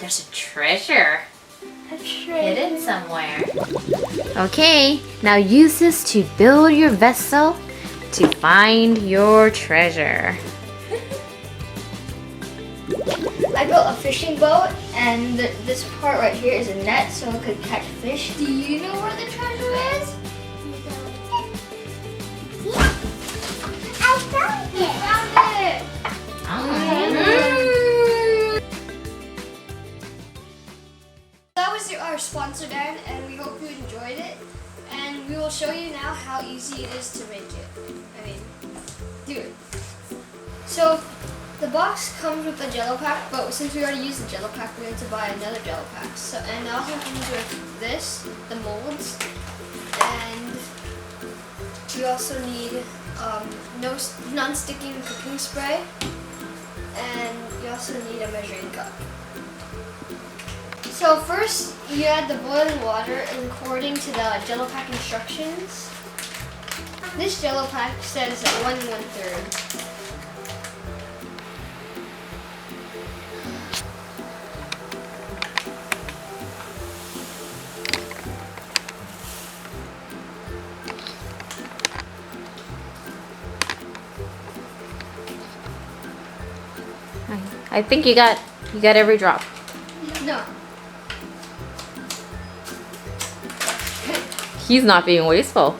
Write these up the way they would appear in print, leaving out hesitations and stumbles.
there's a treasure. A treasure. Hidden somewhere. Okay, now use this to build your vessel to find your treasure. I built a fishing boat, and this part right here is a net so it could catch fish. Do you know where the treasure is? I found it. Found it. That was our sponsor, Dan, and we hope you enjoyed it. And we will show you now how easy it is to make it. I mean, do it. So, the box comes with a Jell-O pack, but since we already used the Jell-O pack, we had to buy another Jell-O pack. So, and it also comes with this, the molds, and you also need non-sticking cooking spray, and you also need a measuring cup. So first, you add the boiling water according to the Jell-O pack instructions. This Jell-O pack says 1 1/3. I think you got every drop. No. He's not being wasteful.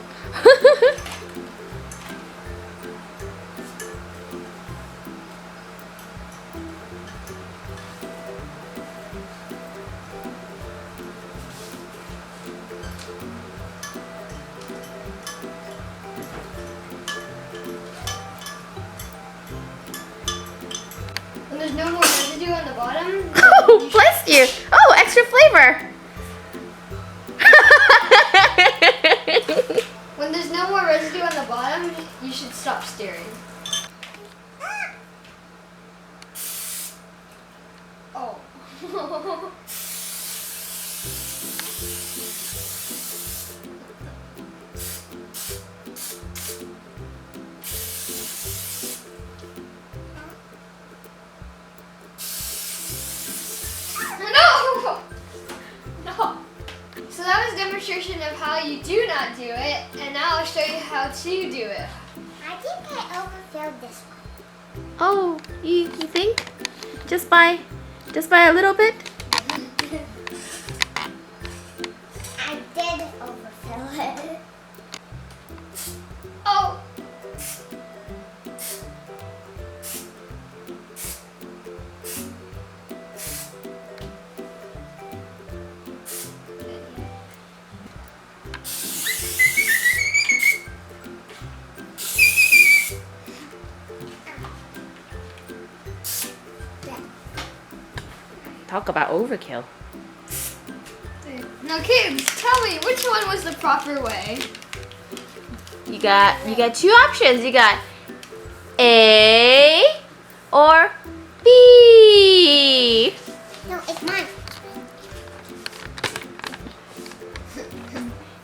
When there's no more residue on the bottom, Oh, bless you! Oh, extra flavor! when there's no more residue on the bottom, you should stop stirring. Oh. No! No! So that was a demonstration of how you do not do it, and now I'll show you how to do it. I think I overfilled this one. Oh, you think? Just by a little bit? I did overfill it. Oh! Talk about overkill. Now kids, tell me, which one was the proper way? You got two options. You got A or B. No, it's mine.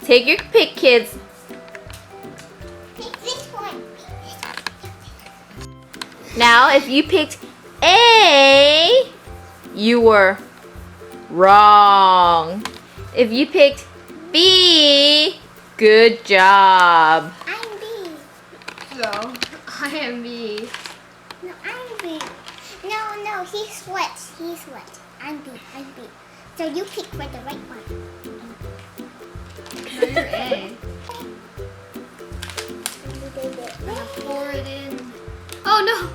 Take your pick, kids. Pick this one. Now, if you picked A, you were wrong. If you picked B, good job. I'm B. So, I am B. No, I'm B. No, he sweats. I'm B. So you pick for the right one. No, you're A. I'm gonna pour it in. Oh no!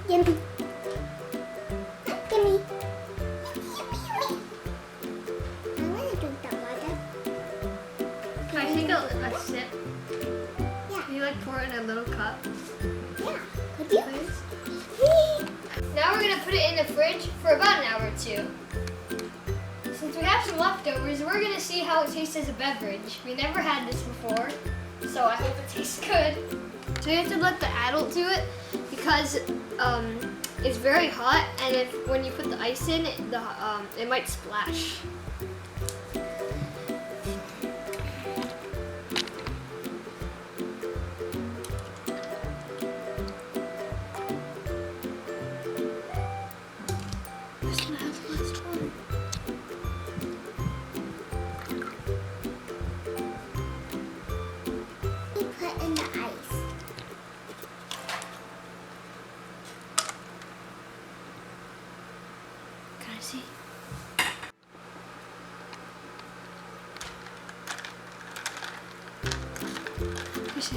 Yummy. I want to drink that water. Can I take a sip? Yeah. Can you like pour it in a little cup, Yeah. Could you? please? Now we're gonna put it in the fridge for about an hour or two. Since we have some leftovers. We're gonna see how it tastes as a beverage. We never had this before, so I hope it tastes good. So you have to let the adult do it because it's very hot, and when you put the ice in, it might splash. See? I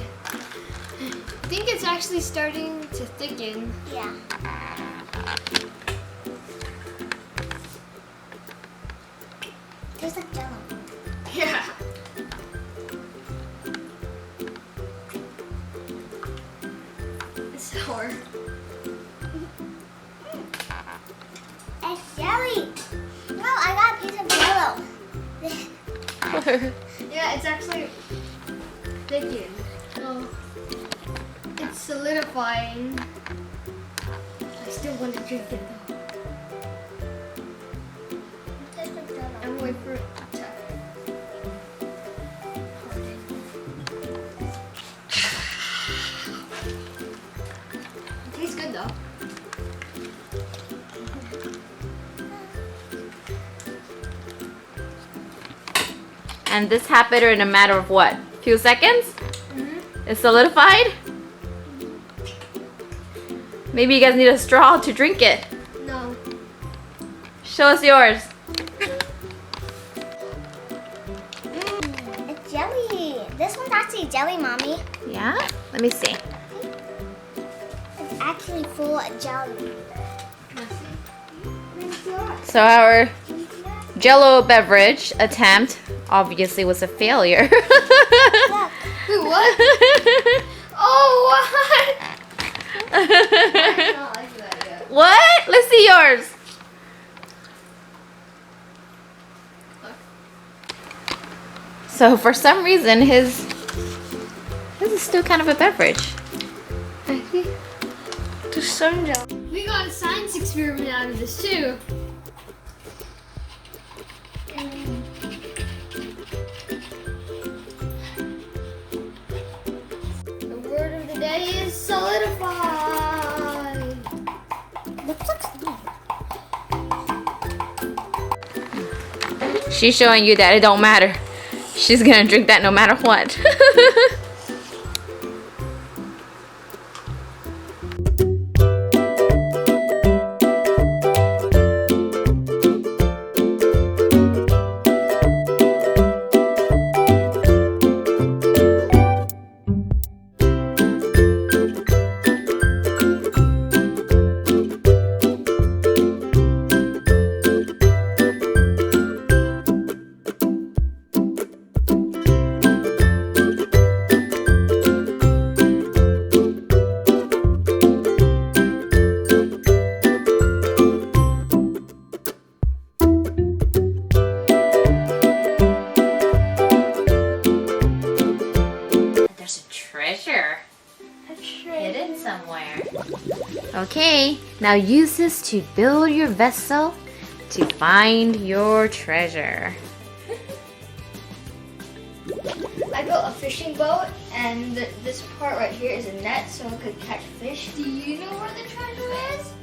think it's actually starting to thicken. Yeah. Tastes like Jello. Yeah. It's sour. It's jelly. No, I got a piece of Jello. Yeah, it's actually thickened. Oh, it's solidifying. I still want to drink it though. Tastes like Jello. I'm waiting for it to harden. It tastes good though. And this happened in a matter of what? Few seconds? It's solidified? Maybe you guys need a straw to drink it. No. Show us yours. It's jelly. This one's actually jelly, Mommy. Yeah? Let me see. It's actually full of jelly. So our Jell-O beverage attempt obviously was a failure. Look. Wait, what? Oh, what? I don't like that yet. What? Let's see yours. So for some reason his is still kind of a beverage. There's some jelly. We got a science experiment out of this too. The word of the day is solidified. Looks like slime. She's showing you that it don't matter. She's gonna drink that no matter what. There's a treasure hidden somewhere. Okay, now use this to build your vessel to find your treasure. I built a fishing boat, and this part right here is a net so it could catch fish. Do you know where the treasure is?